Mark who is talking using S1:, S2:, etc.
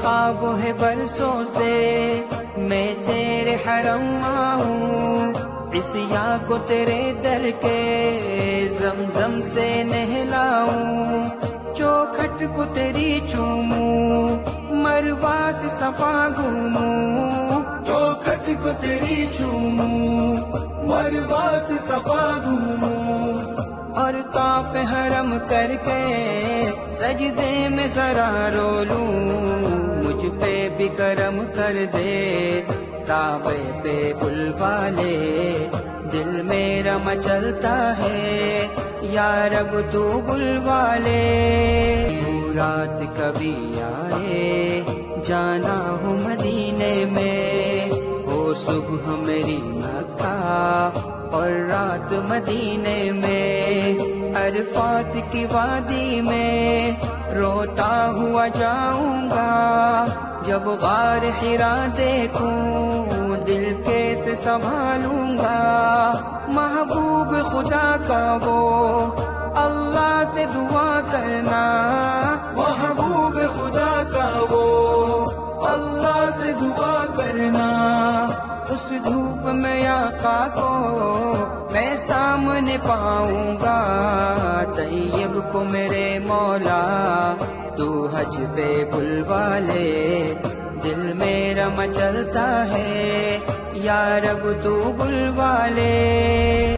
S1: خواب ہے برسوں سے میں تیرے حرم آؤں، عصیاں کو تیرے در کے زمزم سے نہلاؤں، چوکھٹ کو تیری چوموں، مروہ سے صفا گھوموں، چوکھٹ کو تیری چوموں، مروہ سے صفا گھوموں، اور طواف حرم کر کے سجدے میں ذرا رو لوں، مجھ پہ بھی کرم کر دے کعبے پہ بلوا لے، دل میرا مچلتا ہے یا رب تو بلوا لے، تو رات کبھی آئے جانا ہوں مدینے میں، ہو صبح میری مکہ اور رات مدینے میں، عرفات کی وادی میں روتا ہوا جاؤں گا، جب غار حرا دیکھوں دل کیسے سنبھالوں گا، محبوب خدا کا وہ اللہ سے دعا کرنا، محبوب خدا کا وہ اللہ سے دعا کرنا، اس دھوپ میں آقا کو میں سامنے پاؤں گا، طیب کو میرے مولا تو حج پہ بلوا لے، دل میرا مچلتا ہے یا رب تو بلوا لے۔